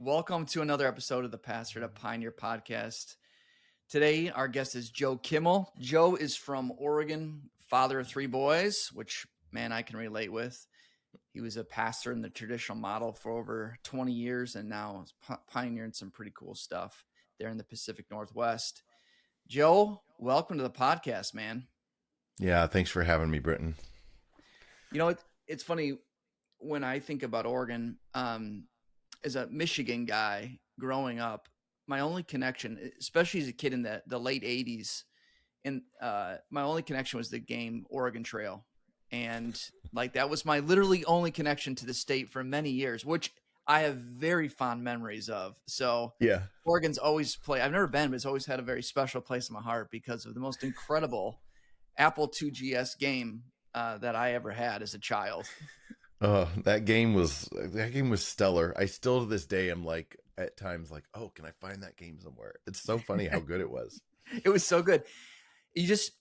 Welcome to another episode of the Pastor to Pioneer podcast. Today, our guest is Joe Kimmell. Joe is from Oregon, father of three boys, which, man, I can relate with. He was a pastor in the traditional model for over 20 years and now is pioneering some pretty cool stuff there in the Pacific Northwest. Joe, welcome to the podcast, man. Yeah, thanks for having me, Britton. You know, it's funny when I think about Oregon, as a Michigan guy growing up, my only connection, especially as a kid in the late 80s, and my only connection was the game Oregon Trail. And like that was my literally only connection to the state for many years, which I have very fond memories of. So Yeah. Oregon's always I've never been, but it's always had a very special place in my heart because of the most incredible Apple IIgs game that I ever had as a child. Oh, that game was stellar. I still to this day am like at times like, oh, can I find that game somewhere? It's so funny how good it was. It was so good. You just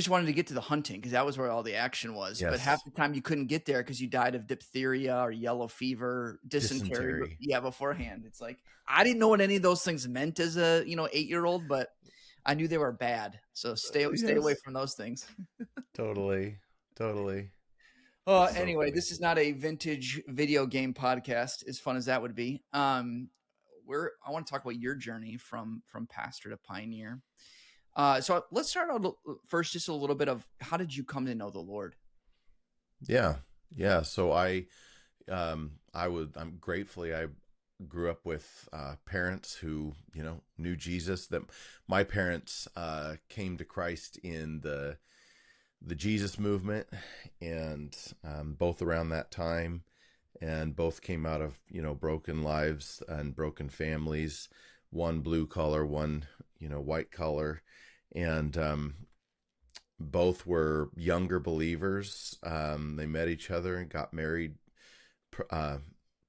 wanted to get to the hunting because that was where all the action was. Yes. But half the time you couldn't get there because you died of diphtheria or yellow fever, dysentery. Yeah, beforehand. It's like I didn't know what any of those things meant as a 8-year-old, but I knew they were bad. So stay away from those things. Totally. Anyway, this is not a vintage video game podcast, as fun as that would be. I want to talk about your journey from pastor to pioneer. So let's start out first, just a little bit of how did you come to know the Lord? Yeah. So I grew up with parents who knew Jesus. That my parents came to Christ in the Jesus movement, and both around that time, and both came out of broken lives and broken families, one blue collar, one white collar, and both were younger believers. They met each other and got married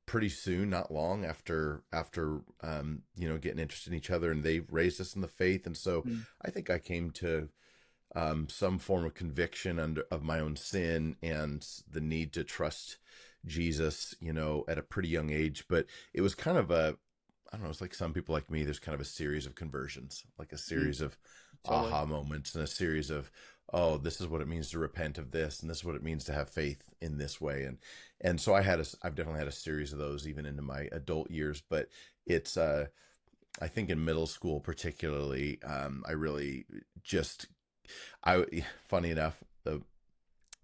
pretty soon, not long after getting interested in each other, and they raised us in the faith. And so I think I came to some form of conviction of my own sin and the need to trust Jesus, at a pretty young age. But it was kind of I don't know, it's like some people like me, there's kind of a series of conversions, like a series of Totally. aha moments and a series of, oh, this is what it means to repent of this, and this is what it means to have faith in this way. And so I've definitely had a series of those even into my adult years. But it's, I think in middle school particularly, I really just, funny enough,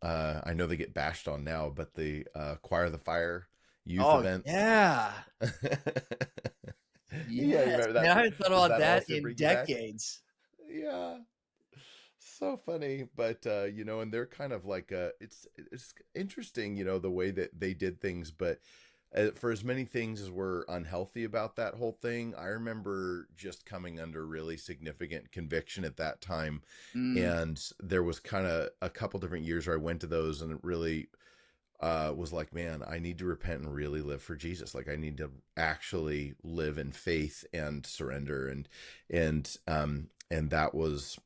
I know they get bashed on now, but the Choir of the Fire youth event. Yeah. You remember that? Man, I haven't thought about that also in bring you back? decades. Yeah. So funny, but and they're kind of like it's interesting, the way that they did things, but for as many things as were unhealthy about that whole thing, I remember just coming under really significant conviction at that time. And there was kind of a couple different years where I went to those, and it really was like, man, I need to repent and really live for Jesus. Like I need to actually live in faith and surrender. And that was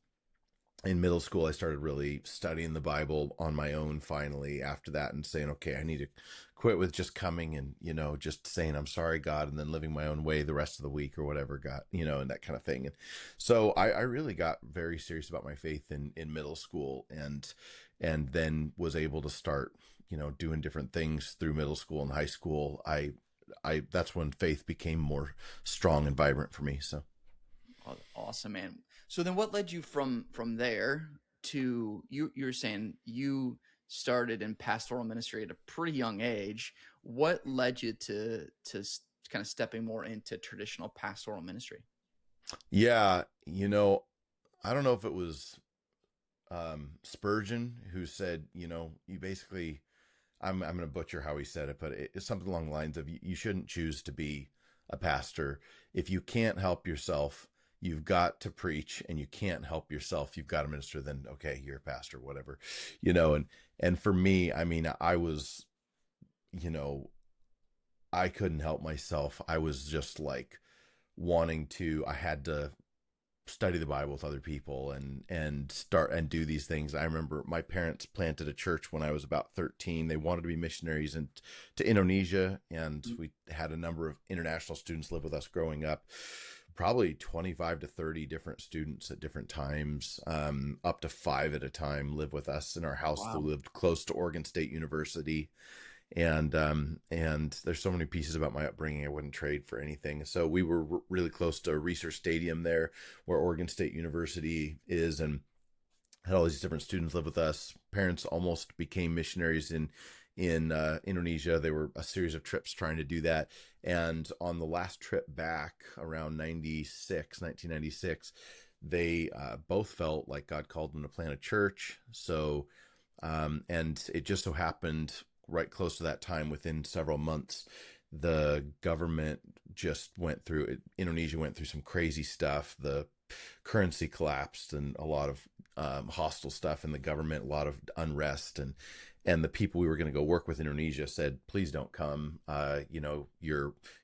in middle school. I started really studying the Bible on my own finally after that, and saying, okay, I need to quit with just coming and, just saying, I'm sorry, God, and then living my own way the rest of the week or whatever, and that kind of thing. And so I really got very serious about my faith in middle school, and then was able to start, doing different things through middle school and high school. I that's when faith became more strong and vibrant for me. So. Awesome, man. So then what led you from there to you're saying you started in pastoral ministry at a pretty young age. What led you to kind of stepping more into traditional pastoral ministry? Yeah, I don't know if it was Spurgeon who said, you basically, I'm going to butcher how he said it, but it's something along the lines of you shouldn't choose to be a pastor. If you can't help yourself, you've got to preach, and you can't help yourself, you've got to minister. Then, okay, you're a pastor, whatever, and for me, I mean, I was, I couldn't help myself. I was just like I had to study the Bible with other people and start and do these things. I remember my parents planted a church when I was about 13. They wanted to be missionaries to Indonesia, and we had a number of international students live with us growing up. Probably 25 to 30 different students at different times, up to 5 at a time, live with us in our house that Wow. lived close to Oregon State University. And there's so many pieces about my upbringing I wouldn't trade for anything. So we were really close to Research Stadium there, where Oregon State University is, and had all these different students live with us. Parents almost became missionaries in Indonesia. They were a series of trips trying to do that. And on the last trip back around 1996, they both felt like God called them to plant a church. So, and it just so happened right close to that time, within several months, the government just went through it. Indonesia went through some crazy stuff. The currency collapsed and a lot of hostile stuff in the government, a lot of unrest, and the people we were going to go work with in Indonesia said, please don't come.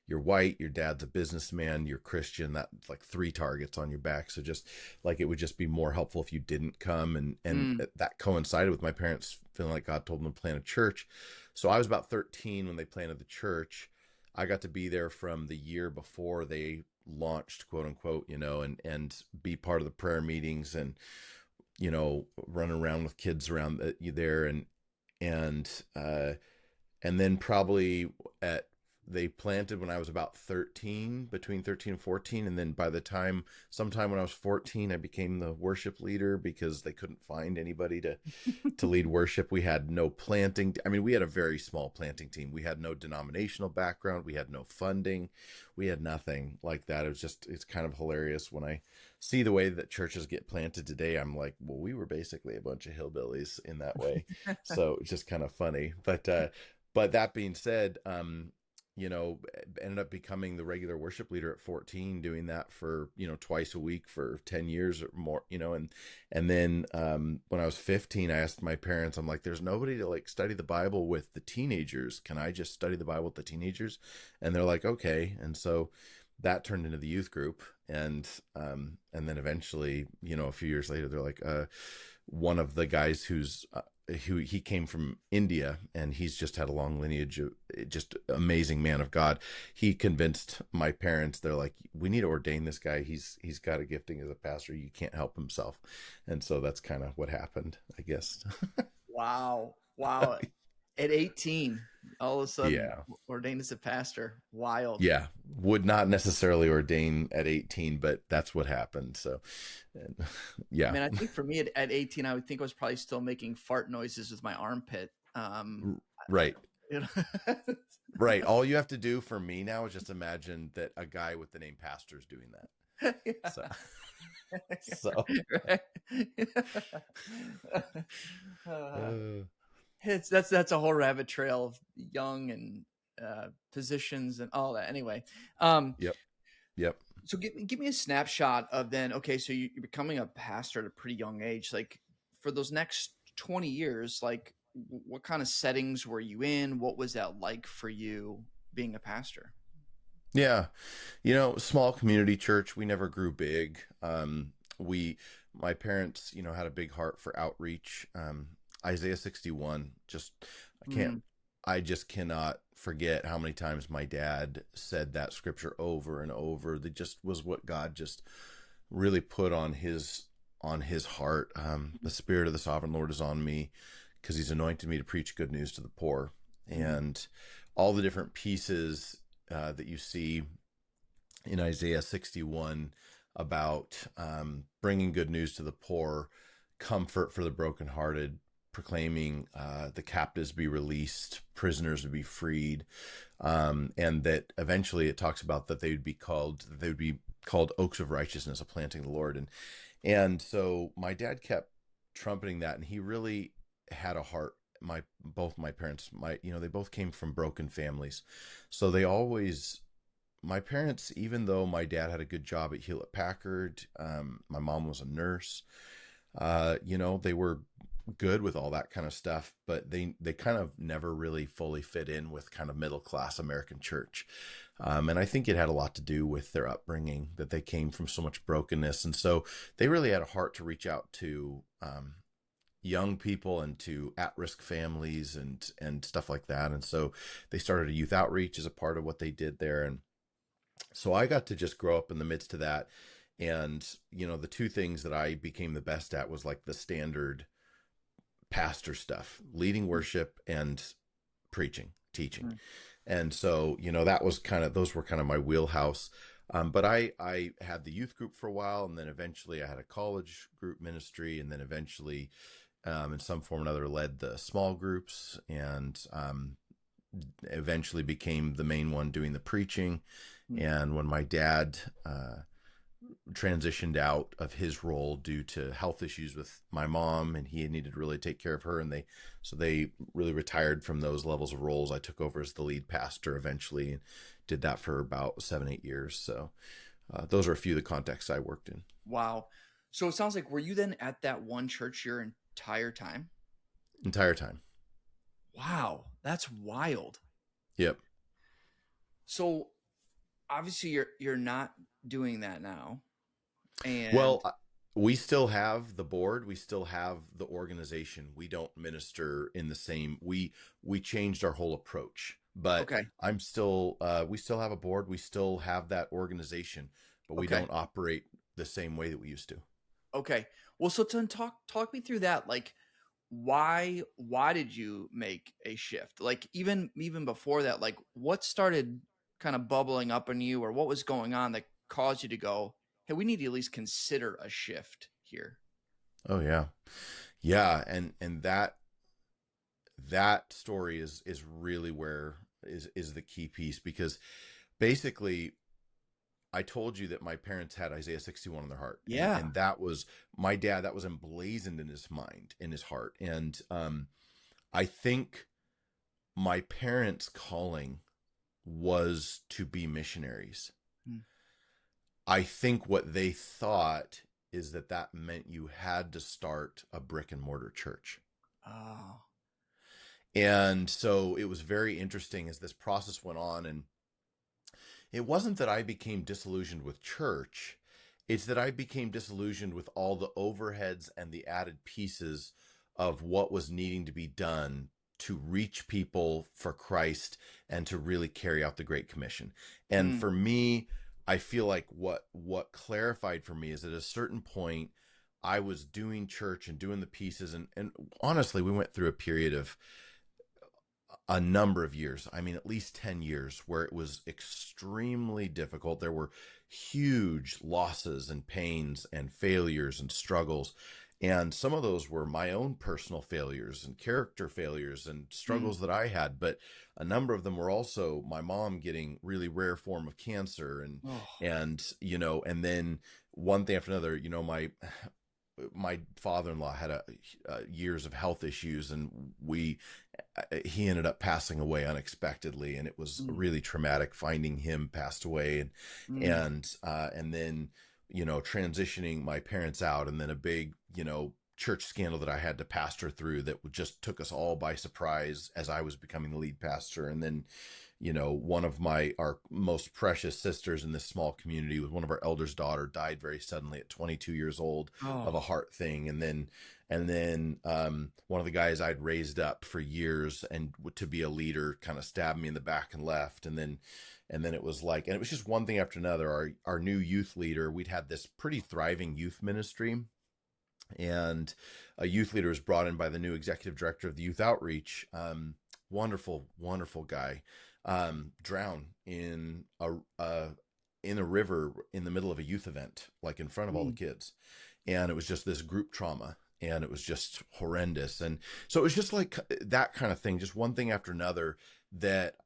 You're white, your dad's a businessman, you're Christian, that's like 3 targets on your back. So just like, it would just be more helpful if you didn't come. And Mm. that coincided with my parents feeling like God told them to plant a church. So I was about 13 when they planted the church. I got to be there from the year before they launched, quote unquote, and be part of the prayer meetings, and run around with kids around there, and uh and then probably at they planted when I was about 13, between 13 and 14. And then by the time, sometime when I was 14, I became the worship leader because they couldn't find anybody to lead worship. We had no planting. I mean, we had a very small planting team. We had no denominational background. We had no funding. We had nothing like that. It's kind of hilarious when I see the way that churches get planted today. I'm like, well, we were basically a bunch of hillbillies in that way. So it's just kind of funny. But that being said, you know, ended up becoming the regular worship leader at 14, doing that for, twice a week for 10 years or more, and then when I was 15, I asked my parents, I'm like, there's nobody to like study the Bible with the teenagers. Can I just study the Bible with the teenagers? And they're like, okay. And so that turned into the youth group. And then eventually, a few years later, they're like, one of the guys who he came from India, and he's just had a long lineage of just amazing man of God. He convinced my parents, they're like, we need to ordain this guy. He's got a gifting as a pastor. You can't help himself. And so that's kind of what happened, I guess. Wow. Wow. At 18, all of a sudden Yeah. ordained as a pastor. Wild. Yeah. Would not necessarily ordain at 18, but that's what happened. So, and, I yeah. mean, I think for me at 18, I would think I was probably still making fart noises with my armpit. Right. You know? Right. All you have to do for me now is just imagine that a guy with the name pastor is doing that. So, so, Right. Uh, uh, that's a whole rabbit trail of young and positions and all that. Anyway, yep. Yep. so give me a snapshot of then. Okay, so you're becoming a pastor at a pretty young age. Like for those next 20 years, like what kind of settings were you in? What was that like for you being a pastor? Yeah. Small community church. We never grew big. My parents, had a big heart for outreach. Isaiah 61, I can't, Mm, I just cannot forget how many times my dad said that scripture over and over. That just was what God just really put on his heart. The Spirit of the Sovereign Lord is on me because He's anointed me to preach good news to the poor, mm, and all the different pieces that you see in Isaiah 61 about bringing good news to the poor, comfort for the brokenhearted, proclaiming the captives be released, prisoners to be freed, and that eventually it talks about that they would be called oaks of righteousness, a planting of the Lord, and so my dad kept trumpeting that, and he really had a heart. Both my parents, they both came from broken families, so they always my parents, even though my dad had a good job at Hewlett Packard, my mom was a nurse, they were good with all that kind of stuff, but they kind of never really fully fit in with kind of middle class American church. And I think it had a lot to do with their upbringing, that they came from so much brokenness. And so they really had a heart to reach out to young people and to at-risk families and stuff like that. And so they started a youth outreach as a part of what they did there. And so I got to just grow up in the midst of that. And, the two things that I became the best at was like the standard pastor stuff, leading worship and preaching, teaching. Mm. And so, that was those were kind of my wheelhouse. But I had the youth group for a while, and then eventually I had a college group ministry, and then eventually, in some form or another, led the small groups, and eventually became the main one doing the preaching. Mm. And when my dad transitioned out of his role due to health issues with my mom, and he needed to really take care of her, and they really retired from those levels of roles. I took over as the lead pastor eventually, and did that for about 7-8 years. So those are a few of the contexts I worked in. Wow. So it sounds like, were you then at that one church your entire time? Entire time. Wow, that's wild. Yep. So obviously you're not doing that now. And Well, we still have the board. We still have the organization. We don't minister in the same. We changed our whole approach. But okay, I'm still. We still have a board. We still have that organization, but we okay, don't operate the same way that we used to. okay. Well, so to talk me through that. Like, why did you make a shift? Like, even before that, like, what started kind of bubbling up in you, or what was going on that caused you to go, hey, we need to at least consider a shift here? Oh yeah, yeah, and that story is really where is the key piece, because basically I told you that my parents had Isaiah 61 in their heart, Yeah. and that was my dad. That was emblazoned in his mind, in his heart, and I think my parents' calling was to be missionaries. Mm. I think what they thought is that meant you had to start a brick and mortar church. Oh. And so it was very interesting as this process went on. And it wasn't that I became disillusioned with church, it's that I became disillusioned with all the overheads and the added pieces of what was needing to be done to reach people for Christ and to really carry out the Great Commission. And Mm. for me, I feel like what clarified for me is at a certain point I was doing church and doing the pieces, and honestly we went through a period of a number of years. I mean, at least 10 years where it was extremely difficult. There were huge losses and pains and failures and struggles. And some of those were my own personal failures and character failures and Mm. struggles that I had. But a number of them were also my mom getting really rare form of cancer, Oh. and then one thing after another, my father-in-law had years of health issues, and he ended up passing away unexpectedly, and it was Mm. really traumatic finding him passed away, Mm. and then transitioning my parents out, and then a big church scandal that I had to pastor through that just took us all by surprise as I was becoming the lead pastor. And then one of our most precious sisters in this small community, with one of our elders' daughter, died very suddenly at 22 years old of a Oh. heart thing. And then one of the guys I'd raised up for years and to be a leader kind of stabbed me in the back and left. And then it was like, and it was just one thing after another. Our new youth leader, we'd had this pretty thriving youth ministry, and a youth leader was brought in by the new executive director of the youth outreach. Wonderful, wonderful guy. Drowned in a river in the middle of a youth event, like in front of all the Mm. kids. And it was just this group trauma, and it was just horrendous. And so it was just like that kind of thing, just one thing after another, that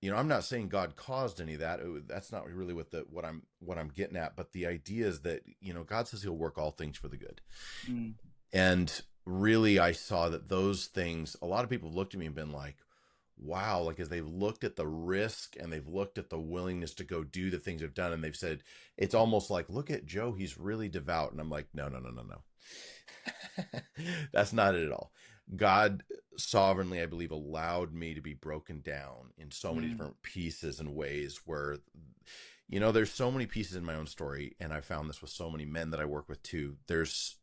I'm not saying God caused any of that. That's not really what I'm getting at. But the idea is that God says He'll work all things for the good. Mm. And really, I saw that those things. A lot of people have looked at me and been like, "Wow!" Like, as they've looked at the risk and they've looked at the willingness to go do the things they've done, and they've said, "It's almost like, look at Joe. He's really devout." And I'm like, "No, no, no, no, no. That's not it at all." God sovereignly, I believe, allowed me to be broken down in so many Mm, different pieces and ways where, there's so many pieces in my own story. And I found this with so many men that I work with too. There's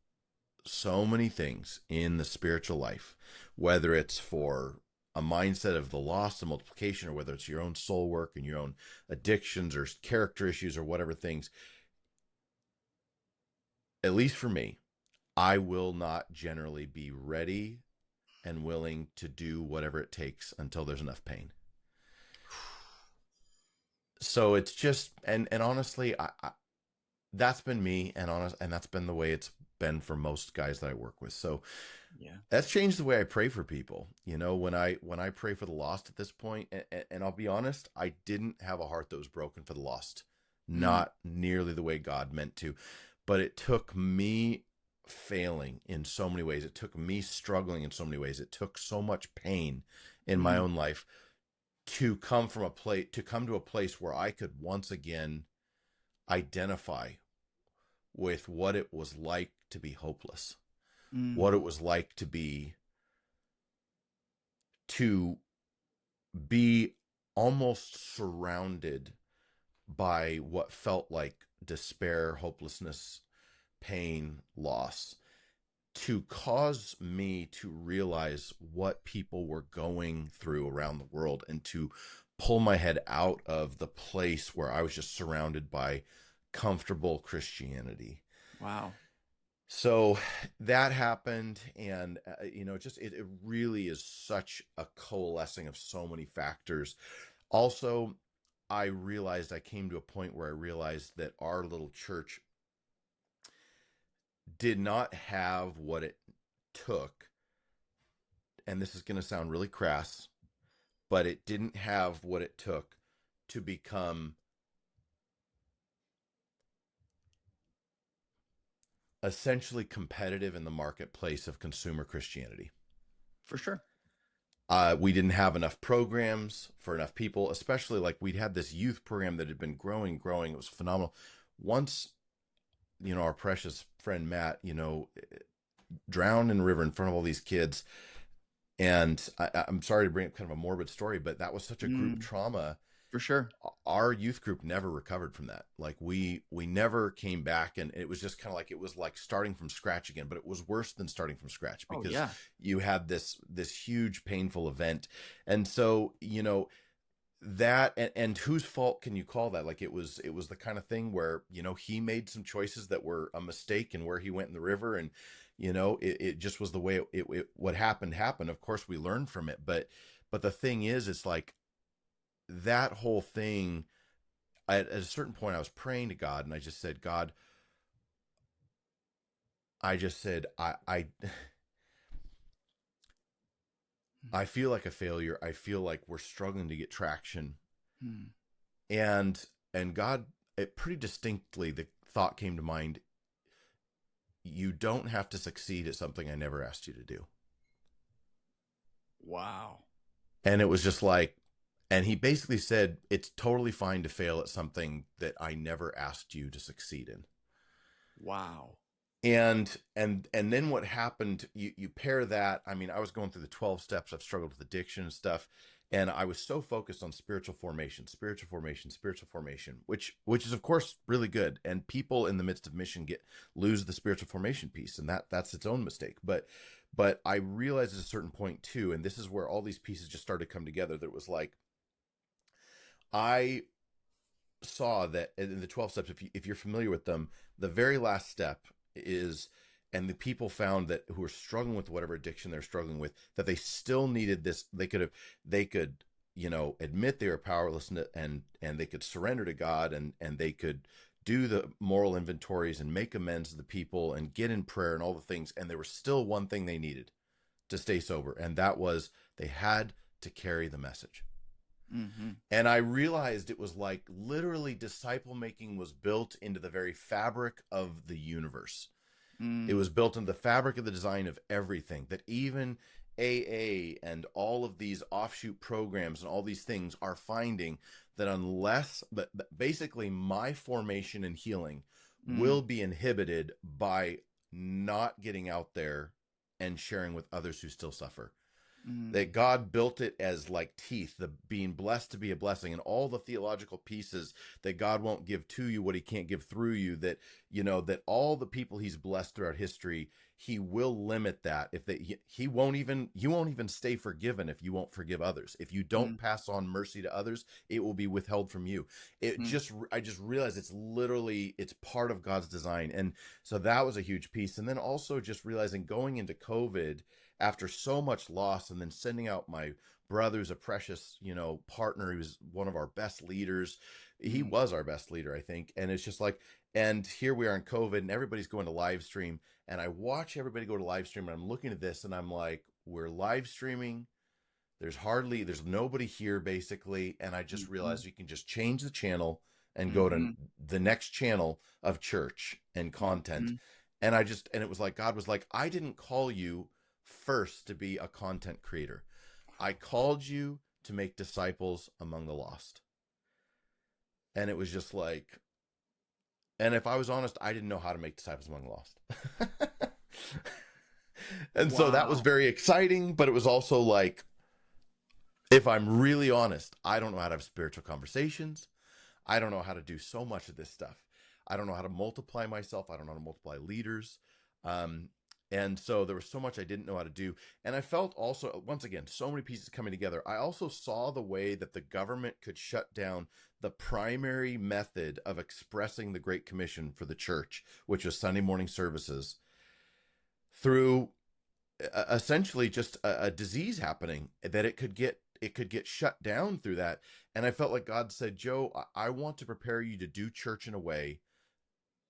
so many things in the spiritual life, whether it's for a mindset of the loss and multiplication, or whether it's your own soul work and your own addictions or character issues or whatever things, at least for me, I will not generally be ready and willing to do whatever it takes until there's enough pain. So it's just, and honestly, that's been me, and that's been the way it's been for most guys that I work with. So yeah. that's changed the way I pray for people. When I pray for the lost at this point, and I'll be honest, I didn't have a heart that was broken for the lost, Mm, not nearly the way God meant to. But it took me failing in so many ways. It took me struggling in so many ways. It took so much pain in my mm, own life to come to a place where I could once again identify with what it was like to be hopeless, what mm, it was like to be almost surrounded by what felt like despair, hopelessness, pain, loss, to cause me to realize what people were going through around the world, and to pull my head out of the place where I was just surrounded by comfortable Christianity. wow. So that happened, and it really is such a coalescing of so many factors. Also, I came to a point where I realized that our little church did not have what it took, and this is going to sound really crass, but it didn't have what it took to become essentially competitive in the marketplace of consumer Christianity. For sure. We didn't have enough programs for enough people, especially like we'd had this youth program that had been growing. It was phenomenal. Once, our precious friend Matt, drowned in the river in front of all these kids. And I'm sorry to bring up kind of a morbid story, but that was such a group Mm, trauma. for sure. Our youth group never recovered from that. Like we never came back, and it was just kind of like, it was like starting from scratch again, but it was worse than starting from scratch Oh, because yeah. you had this huge painful event. And so, that, and whose fault can you call that? Like it was the kind of thing where, he made some choices that were a mistake and where he went in the river, and it just was the way what happened. Of course we learned from it, but the thing is, it's like that whole thing, at a certain point I was praying to God, and I just said, God, I just said, I feel like a failure. I feel like we're struggling to get traction. Mm, And God, it pretty distinctly, the thought came to mind, you don't have to succeed at something I never asked you to do. wow. And it was just like, and he basically said, it's totally fine to fail at something that I never asked you to succeed in. Wow. And then what happened, you pair that, I mean, I was going through the 12 steps. I've struggled with addiction and stuff, and I was so focused on spiritual formation, which is of course really good, and people in the midst of mission lose the spiritual formation piece, and that's its own mistake. But I realized at a certain point too, and this is where all these pieces just started to come together, that it was like, I saw that in the 12 steps, if you're familiar with them, the very last step is, and the people found that who are struggling with whatever addiction they're struggling with, that they still needed this. They could admit they were powerless, and they could surrender to God, and they could do the moral inventories and make amends to the people and get in prayer and all the things. And there was still one thing they needed to stay sober, and that was, they had to carry the message. Hmm. And I realized it was like, literally, disciple making was built into the very fabric of the universe. It Mm, was built into the fabric of the design of everything, that even AA and all of these offshoot programs and all these things are finding that unless, but basically my formation and healing mm, will be inhibited by not getting out there and sharing with others who still suffer. That Mm, God built it as like teeth, the being blessed to be a blessing, and all the theological pieces that God won't give to you what he can't give through you, that, you know, that all the people he's blessed throughout history, he will limit that. If they, he won't even, you won't even stay forgiven if you won't forgive others. If you don't mm, pass on mercy to others, it will be withheld from you. It mm, just, I just realized it's literally, it's part of God's design. And so that was a huge piece. And then also just realizing going into COVID, after so much loss, and then sending out my brother, who's a precious, you know, partner. He was one of our best leaders. He mm. was our best leader, I think. And it's just like, and here we are in COVID, and everybody's going to live stream. And I watch everybody go to live stream, and I'm looking at this, and I'm like, we're live streaming. There's nobody here basically. And I just Mhm, realized you can just change the channel and go to mhm, the next channel of church and content. mhm. And it was like, God was like, I didn't call you first to be a content creator. I called you to make disciples among the lost. And it was just like, and if I was honest, I didn't know how to make disciples among the lost. And so that was Wow. very exciting, but it was also like, if I'm really honest, I don't know how to have spiritual conversations. I don't know how to do so much of this stuff. I don't know how to multiply myself. I don't know how to multiply leaders. Um, and so there was so much I didn't know how to do. And I felt also, once again, so many pieces coming together. I also saw the way that the government could shut down the primary method of expressing the Great Commission for the church, which was Sunday morning services, through essentially just a disease happening, that it could get shut down through that. And I felt like God said, Joe, I want to prepare you to do church in a way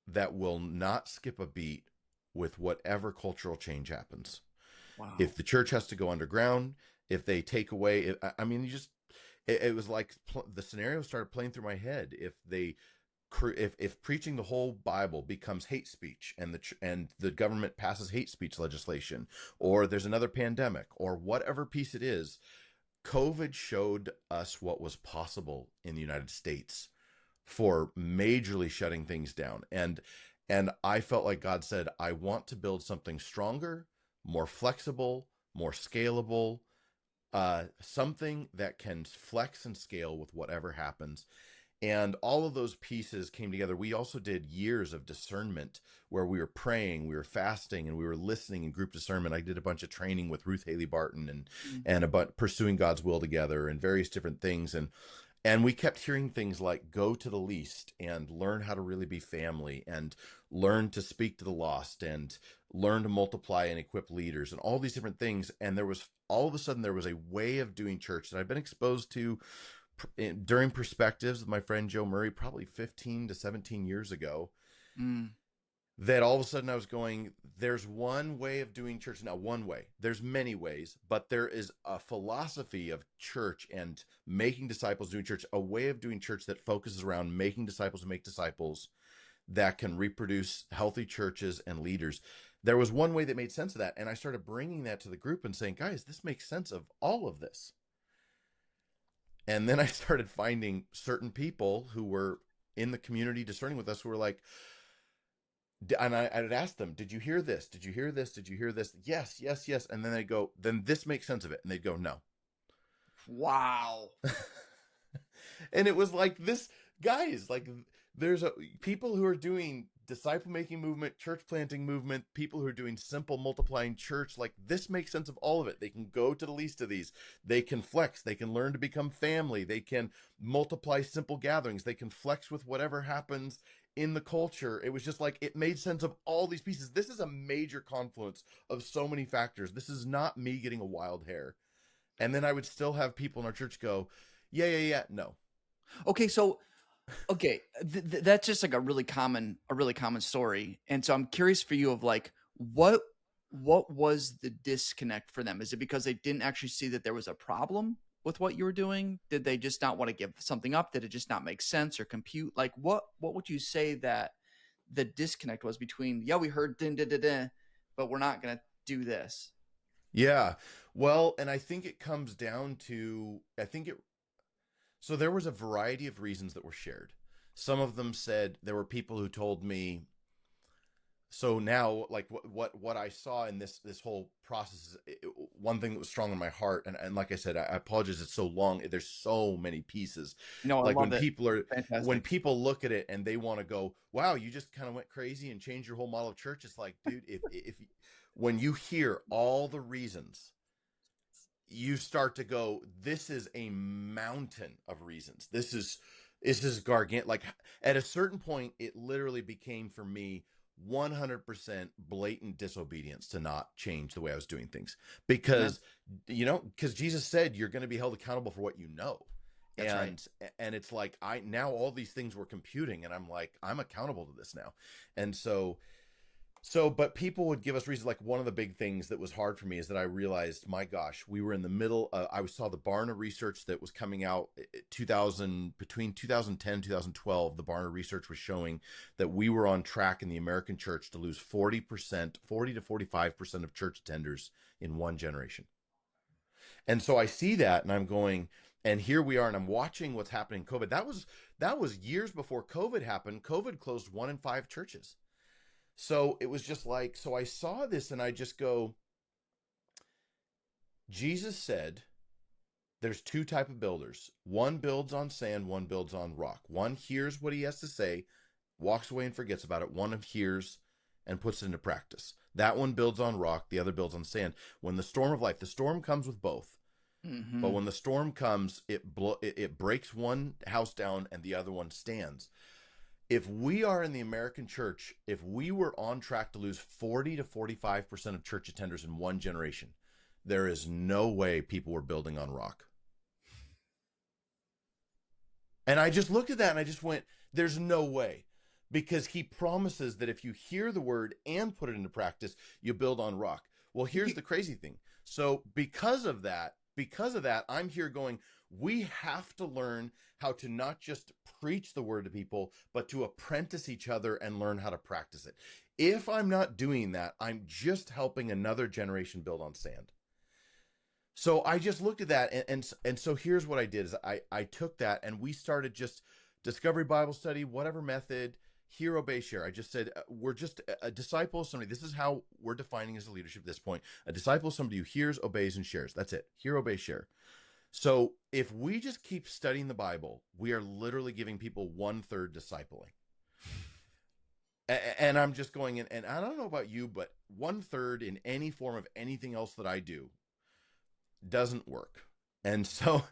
that will not skip a beat with whatever cultural change happens. Wow. If the church has to go underground, if they take away, I mean, it was like the scenario started playing through my head. If preaching the whole Bible becomes hate speech, and the government passes hate speech legislation, or there's another pandemic, or whatever piece it is, COVID showed us what was possible in the United States for majorly shutting things down. And I felt like God said, I want to build something stronger, more flexible, more scalable, something that can flex and scale with whatever happens. And all of those pieces came together. We also did years of discernment, where we were praying, we were fasting, and we were listening in group discernment. I did a bunch of training with Ruth Haley Barton, Mm, and about pursuing God's will together, and various different things. And we kept hearing things like, go to the least and learn how to really be family, and learn to speak to the lost, and learn to multiply and equip leaders, and all these different things. And there was, all of a sudden, there was a way of doing church that I've been exposed to during perspectives with my friend Joe Murray, probably 15 to 17 years ago, mm, that all of a sudden I was going, there's one way of doing church. Now, one way, there's many ways, but there is a philosophy of church and making disciples, doing church, a way of doing church that focuses around making disciples who make disciples, that can reproduce healthy churches and leaders. There was one way that made sense of that. And I started bringing that to the group and saying, guys, this makes sense of all of this. And then I started finding certain people who were in the community discerning with us, who were like, and I'd ask them, did you hear this? Did you hear this? Did you hear this? Yes, yes, yes. And then they go, then this makes sense of it. And they'd go, no. wow. And it was like, this, guys, like, there's people who are doing disciple making movement, church planting movement, people who are doing simple multiplying church. Like, this makes sense of all of it. They can go to the least of these. They can flex. They can learn to become family. They can multiply simple gatherings. They can flex with whatever happens in the culture. It was just like, it made sense of all these pieces. This is a major confluence of so many factors. This is not me getting a wild hair. And then I would still have people in our church go, yeah, yeah, yeah, no. Okay, so okay, that's just like a really common story, and so I'm curious for you of like what was the disconnect for them? Is it because they didn't actually see that there was a problem with what you were doing? Did they just not want to give something up? Did it just not make sense or compute? Like what would you say that the disconnect was between, yeah, we heard din din din, din but we're not going to do this? Yeah. Well, and I think it comes down to, so there was a variety of reasons that were shared. Some of them said, there were people who told me, So now, like what I saw in this whole process is one thing that was strong in my heart, and like I said, I apologize, it's so long, there's so many pieces. No, I Like love it. when Fantastic. people look at it and they want to go, wow, you just kind of went crazy and changed your whole model of church. It's like, dude, if when you hear all the reasons, you start to go, this is a mountain of reasons. This is gargantuan. Like at a certain point, it literally became for me 100% blatant disobedience to not change the way I was doing things, Amen. because because Jesus said you're going to be held accountable for what you know. That's right. And it's like, I now all these things were computing, and I'm like, I'm accountable to this now. And but people would give us reasons. Like one of the big things that was hard for me is that I realized, my gosh, we were in the middle. I saw the Barna research that was coming out 2000, between 2010 and 2012. The Barna research was showing that we were on track in the American church to lose 40%, 40 to 45% of church attenders in one generation. And so I see that, and I'm going, and here we are, and I'm watching what's happening in COVID. That was years before COVID happened. COVID closed 1 in 5 churches. So it was just like, so I saw this and I just go, Jesus said there's two type of builders. One builds on sand, one builds on rock. One hears what he has to say, walks away and forgets about it. One hears and puts it into practice. That one builds on rock, the other builds on sand. When the storm of life, the storm comes with both. But Hmm. when the storm comes, it breaks one house down and the other one stands. If we are in the American church, if we were on track to lose 40 to 45% of church attenders in one generation, there is no way people were building on rock. And I just looked at that and I just went, there's no way. Because he promises that if you hear the word and put it into practice, you build on rock. Well, here's the crazy thing. So because of that, I'm here going, we have to learn how to not just preach the word to people, but to apprentice each other and learn how to practice it. If I'm not doing that, I'm just helping another generation build on sand. So I just looked at that, and so here's what I did: is I took that and we started just discovery Bible study, whatever method, hear, obey, share. I just said, we're just a disciple of somebody. This is how we're defining as a leadership at this point. A disciple is somebody who hears, obeys, and shares. That's it. Hear, obey, share. So if we just keep studying the Bible, we are literally giving people 1/3 discipling. And I'm just going in, and I don't know about you, but 1/3 in any form of anything else that I do doesn't work. And so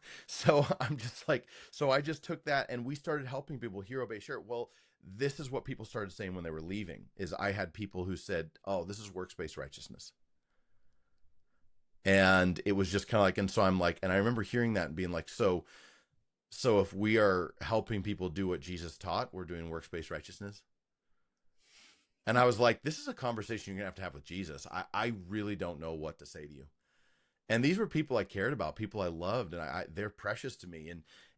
I'm just like, so I just took that and we started helping people hear, obey, share. Well, this is what people started saying when they were leaving. Is I had people who said, oh, this is works-based righteousness. And it was just kind of like, and so I'm like, and I remember hearing that and being like, so if we are helping people do what Jesus taught, we're doing works-based righteousness. And I was like, this is a conversation you're gonna have with Jesus. I really don't know what to say to you. And these were people I cared about, people I loved, and they're precious to me.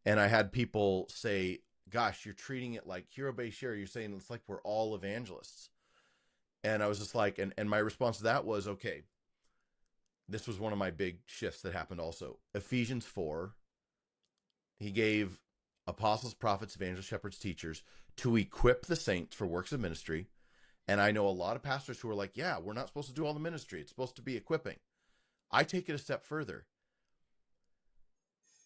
And I had people say, gosh, you're treating it like hero based share. You're saying it's like we're all evangelists. And I was just like, and my response to that was, okay, this was one of my big shifts that happened also. Ephesians 4, he gave apostles, prophets, evangelists, shepherds, teachers to equip the saints for works of ministry. And I know a lot of pastors who are like, yeah, we're not supposed to do all the ministry. It's supposed to be equipping. I take it a step further.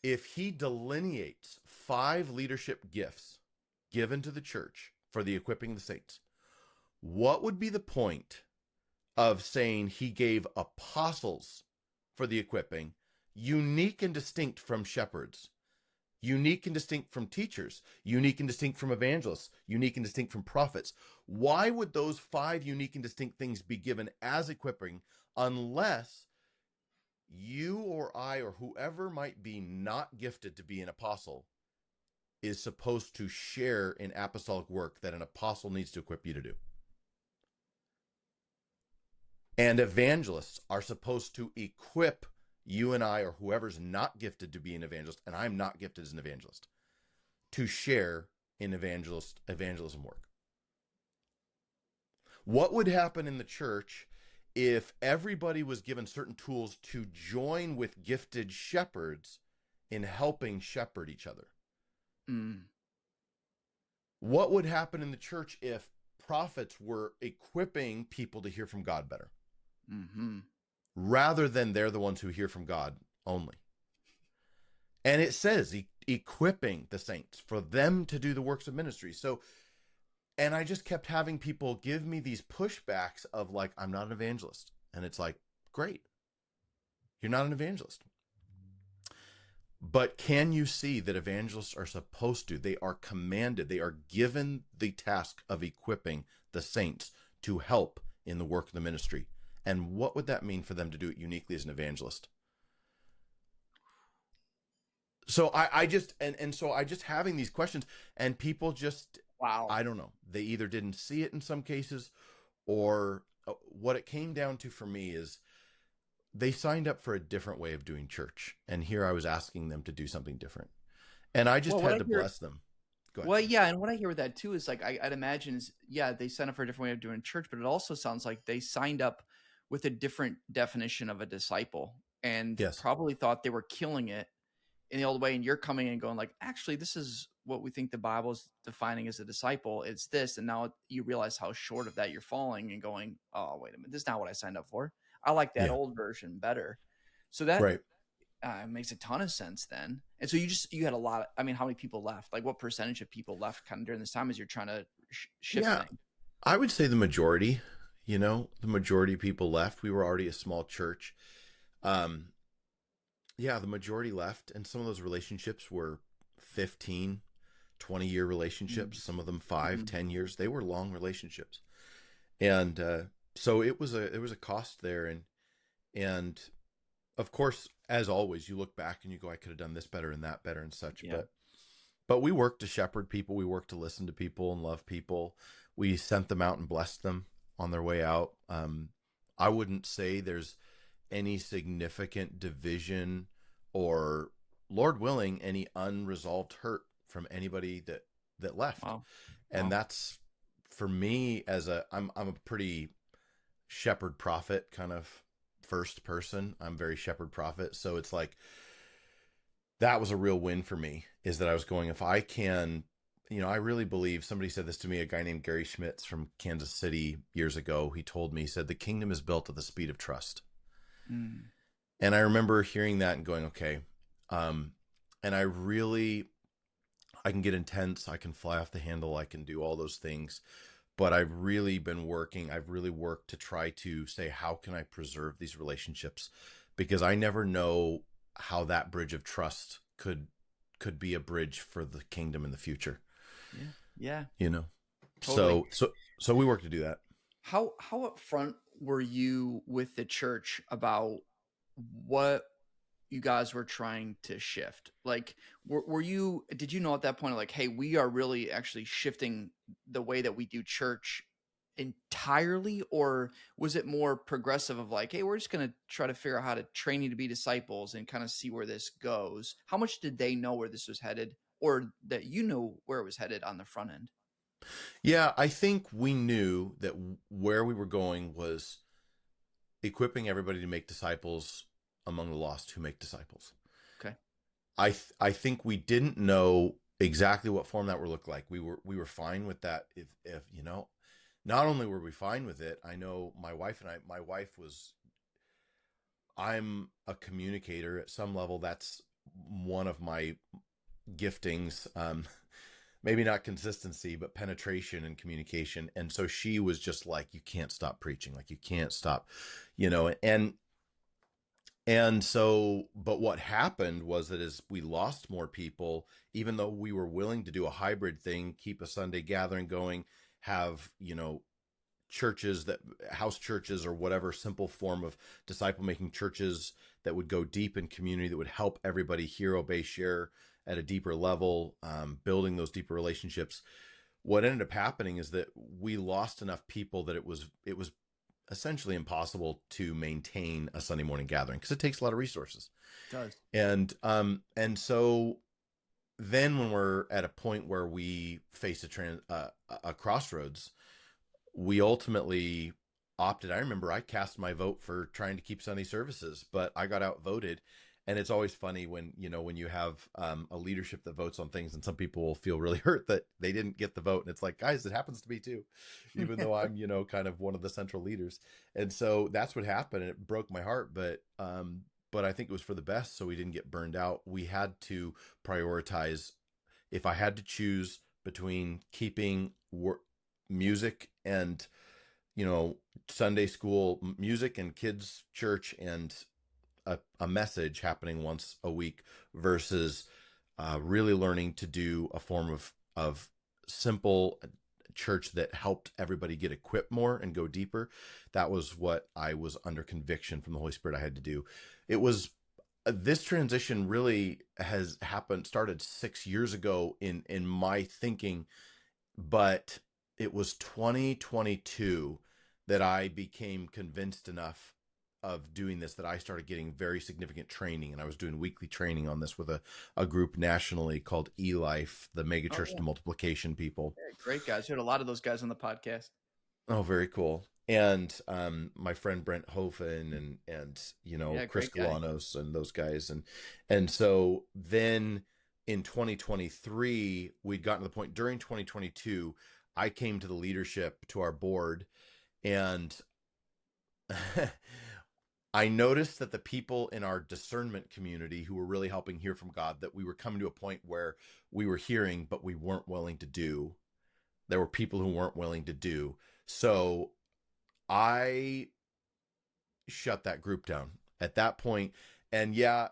If he delineates 5 leadership gifts given to the church for the equipping of the saints, what would be the point of saying he gave apostles for the equipping, unique and distinct from shepherds, unique and distinct from teachers, unique and distinct from evangelists, unique and distinct from prophets? Why would those 5 unique and distinct things be given as equipping unless you or I or whoever might be not gifted to be an apostle is supposed to share in apostolic work that an apostle needs to equip you to do? And evangelists are supposed to equip you and I or whoever's not gifted to be an evangelist, and I'm not gifted as an evangelist, to share in evangelism work. What would happen in the church if everybody was given certain tools to join with gifted shepherds in helping shepherd each other? Mm. What would happen in the church if prophets were equipping people to hear from God better, Mm-hmm. rather than they're the ones who hear from God only. And it says equipping the saints for them to do the works of ministry. So, and I just kept having people give me these pushbacks of like, I'm not an evangelist. And it's like, great, you're not an evangelist. But can you see that evangelists are supposed to, they are commanded, they are given the task of equipping the saints to help in the work of the ministry? And what would that mean for them to do it uniquely as an evangelist? So I just, and so I just having these questions, and people just, Wow. I don't know, they either didn't see it in some cases, or what it came down to for me is they signed up for a different way of doing church. And here I was asking them to do something different. And I just Well, what had I to hear, bless them. Go ahead, well, sir. yeah, and what I hear with that too is like I'd imagine is yeah, they signed up for a different way of doing church, but it also sounds like they signed up with a different definition of a disciple and Yes. probably thought they were killing it in the old way, and you're coming in and going like, actually, this is what we think the Bible is defining as a disciple. It's this, and now you realize how short of that you're falling, and going, oh, wait a minute, this is not what I signed up for. I like that Yeah. old version better. So that Right. makes a ton of sense then. And so you had a lot. I mean, how many people left? Like, what percentage of people left kind of during this time as you're trying to shift Yeah. things? I would say the majority, the majority of people left. We were already a small church. Um, yeah, the majority left. And some of those relationships were 15, 20-year relationships, some of them Mm-hmm. 5, 10 years. They were long relationships. And so it was a cost there. And of course, as always, you look back and you go, I could have done this better and that better and such. Yeah. But we work to shepherd people. We work to listen to people and love people. We sent them out and blessed them on their way out. I wouldn't say there's any significant division or, Lord willing, any unresolved hurt from anybody that left. Wow. And Wow. that's for me as I'm a pretty shepherd prophet kind of first person. I'm very shepherd prophet. So it's like that was a real win for me, is that I was going, if I can, I really believe, somebody said this to me, a guy named Gary Schmitz from Kansas City years ago. He told me, he said, the kingdom is built at the speed of trust. Mm. And I remember hearing that and going, okay. And I can get intense. I can fly off the handle. I can do all those things. But I've really worked to try to say, how can I preserve these relationships? Because I never know how that bridge of trust could be a bridge for the kingdom in the future. Yeah. Yeah. You know. Totally. So we work to do that. How upfront were you with the church about what you guys were trying to shift? Like, did you know at that point, like, hey, we are really actually shifting the way that we do church entirely? Or was it more progressive of like, hey, we're just going to try to figure out how to train you to be disciples and kind of see where this goes? How much did they know where this was headed, or that you know where it was headed on the front end? Yeah, I think we knew that where we were going was equipping everybody to make disciples among the lost who make disciples. Okay. I think we didn't know exactly what form that would look like. We were fine with that. If not only were we fine with it, I know my wife and I. My wife was. I'm a communicator at some level. That's one of my giftings. Maybe not consistency, but penetration and communication. And so she was just like, you can't stop preaching. Like you can't stop, and so, but what happened was that as we lost more people, even though we were willing to do a hybrid thing, keep a Sunday gathering going, have, churches that house churches or whatever simple form of disciple making churches that would go deep in community, that would help everybody hear, obey, share at a deeper level, building those deeper relationships. What ended up happening is that we lost enough people that it was essentially impossible to maintain a Sunday morning gathering because it takes a lot of resources. It does. And so then when we're at a point where we face a crossroads, we ultimately opted. I remember I cast my vote for trying to keep Sunday services, but I got outvoted. And it's always funny when, when you have a leadership that votes on things, and some people will feel really hurt that they didn't get the vote. And it's like, guys, it happens to me too, even though I'm, kind of one of the central leaders. And so that's what happened. And it broke my heart, but I think it was for the best. So we didn't get burned out. We had to prioritize. If I had to choose between keeping music and, Sunday school music and kids church and a message happening once a week versus really learning to do a form of simple church that helped everybody get equipped more and go deeper. That was what I was under conviction from the Holy Spirit I had to do. It was this transition really has started 6 years ago in my thinking, but it was 2022 that I became convinced enough of doing this that I started getting very significant training, and I was doing weekly training on this with a group nationally called eLife, the Oh megachurch yeah, to multiplication people. yeah, great guys. Heard a lot of those guys on the podcast. Oh, very cool. And my friend Brent Hofen and Yeah, Chris great guy. Galanos and those guys, and so then in 2023 we'd gotten to the point. During 2022 I came to the leadership, to our board, and I noticed that the people in our discernment community who were really helping hear from God, that we were coming to a point where we were hearing, but we weren't willing to do. There were people who weren't willing to do. So I shut that group down at that point. And yeah,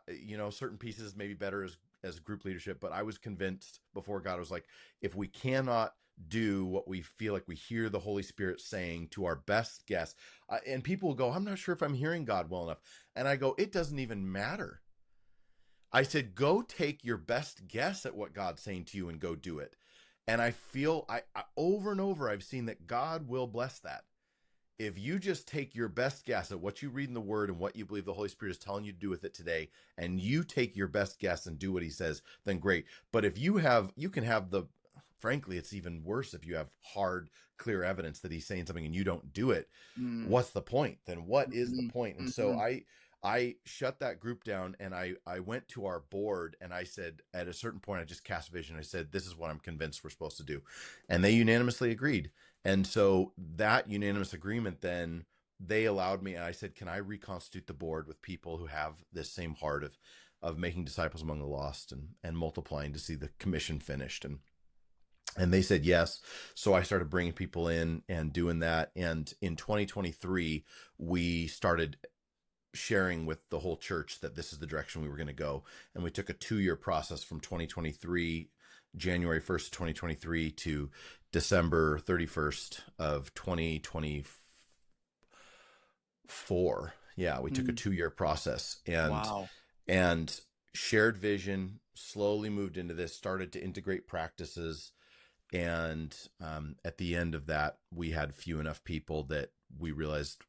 certain pieces may be better as group leadership, but I was convinced before God, I was like, if we cannot do what we feel like we hear the Holy Spirit saying to our best guess, and people will go, I'm not sure if I'm hearing God well enough. And I go, it doesn't even matter. I said, go take your best guess at what God's saying to you and go do it. And I feel I over and over, I've seen that God will bless that. If you just take your best guess at what you read in the word and what you believe the Holy Spirit is telling you to do with it today, and you take your best guess and do what he says, then great. But if you can have frankly, it's even worse if you have hard, clear evidence that he's saying something and you don't do it. Mm, What's the point? Then what is the mhm, point? And so mhm. I shut that group down, and I went to our board, and I said, at a certain point, I just cast a vision. I said, this is what I'm convinced we're supposed to do. And they unanimously agreed. And so that unanimous agreement, then they allowed me, and I said, can I reconstitute the board with people who have this same heart of making disciples among the lost and multiplying to see the commission finished? And they said yes. So I started bringing people in and doing that. And in 2023, we started sharing with the whole church that this is the direction we were going to go. And we took a 2-year process from 2023, January 1st, 2023 to December 31st of 2024. Yeah, we took a Mm. 2-year process Wow. and shared vision, slowly moved into this, started to integrate practices. And at the end of that, we had few enough people that we realized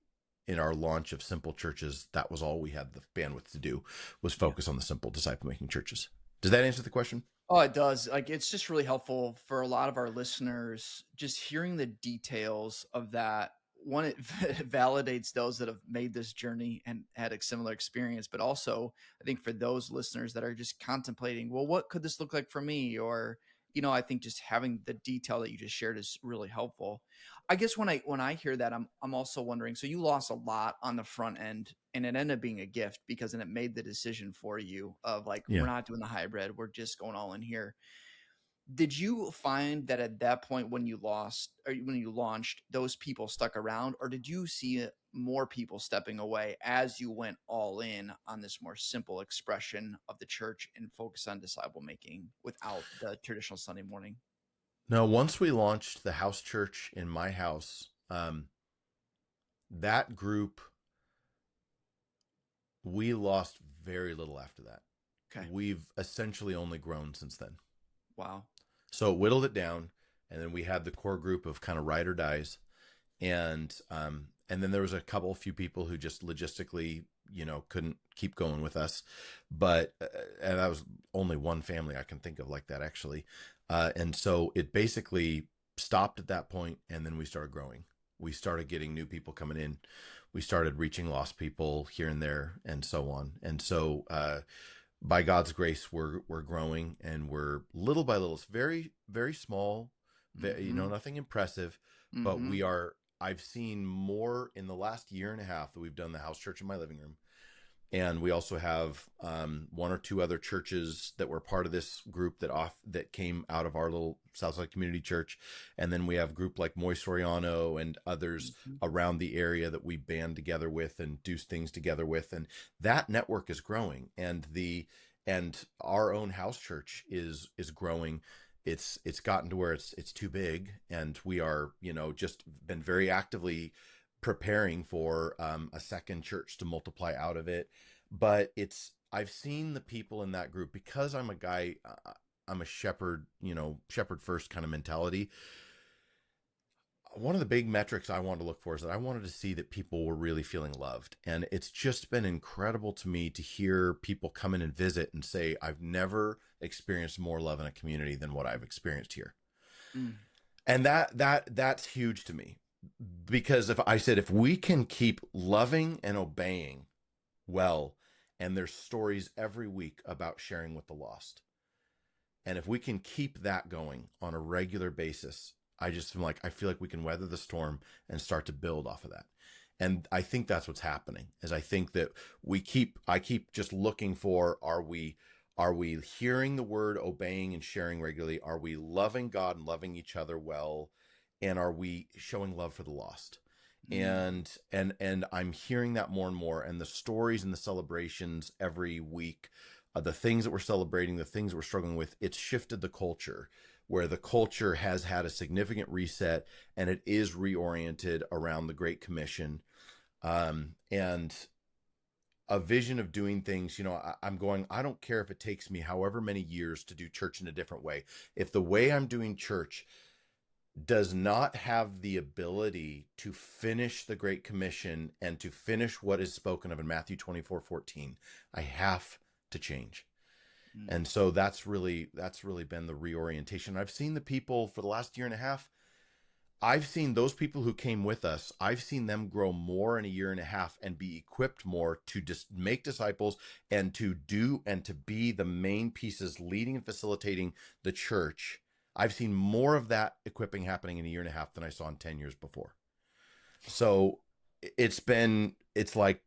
in our launch of simple churches, that was all we had the bandwidth to do, was Yeah. focus on the simple disciple making churches. Does that answer the question? Oh, it does. Like, it's just really helpful for a lot of our listeners, just hearing the details of that. One, it validates those that have made this journey and had a similar experience, but also I think for those listeners that are just contemplating, well, what could this look like for me? Or, I think just having the detail that you just shared is really helpful. I guess when I hear that, I'm also wondering, so you lost a lot on the front end, and it ended up being a gift because then it made the decision for you of like, we're Yeah. not doing the hybrid, we're just going all in here. Did you find that at that point when you lost or when you launched, those people stuck around, or did you see more people stepping away as you went all in on this more simple expression of the church and focus on disciple making without the traditional Sunday morning? No, once we launched the house church in my house, that group, we lost very little after that. Okay. We've essentially only grown since then. Wow. So it whittled it down, and then we had the core group of kind of ride or dies, and then there was a few people who just logistically, couldn't keep going with us, but and that was only one family I can think of like that actually, and so it basically stopped at that point, and then we started growing. We started getting new people coming in. we started reaching lost people here and there and so on. And so, by God's grace, we're growing, and we're little by little. It's very, very small, Mm-hmm. nothing impressive, but Mm-hmm. we are. I've seen more in the last year and a half that we've done the house church in my living room, and we also have one or two other churches that were part of this group that came out of our little Southside Community Church, and then we have a group like Moy Soriano and others Mm-hmm. around the area that we band together with and do things together with, and that network is growing, and our own house church is growing. It's gotten to where it's too big, and we are just been very actively preparing for a second church to multiply out of it. But I've seen the people in that group, because I'm a guy, I'm a shepherd, shepherd first kind of mentality. One of the big metrics I wanted to look for is that I wanted to see that people were really feeling loved. And it's just been incredible to me to hear people come in and visit and say, I've never experienced more love in a community than what I've experienced here. Mm. And that's huge to me, because if we can keep loving and obeying well, and there's stories every week about sharing with the lost, and if we can keep that going on a regular basis, I feel like we can weather the storm and start to build off of that. And I think that's what's happening. Is I think that I keep just looking for, are we hearing the word, obeying and sharing regularly? Are we loving God and loving each other well? And are we showing love for the lost? Mm. And I'm hearing that more and more, and the stories and the celebrations every week, the things that we're celebrating, the things that we're struggling with, it's shifted the culture, where the culture has had a significant reset, and it is reoriented around the Great Commission, and a vision of doing things. I'm going, I don't care if it takes me however many years to do church in a different way. If the way I'm doing church does not have the ability to finish the Great Commission and to finish what is spoken of in Matthew 24:14, I have to change. Mm. And so that's really been the reorientation. I've seen the people for the last year and a half. I've seen those people who came with us. I've seen them grow more in a year and a half and be equipped more to just make disciples and to do and to be the main pieces leading and facilitating the church. I've seen more of that equipping happening in a year and a half than I saw in 10 years before. So it's like,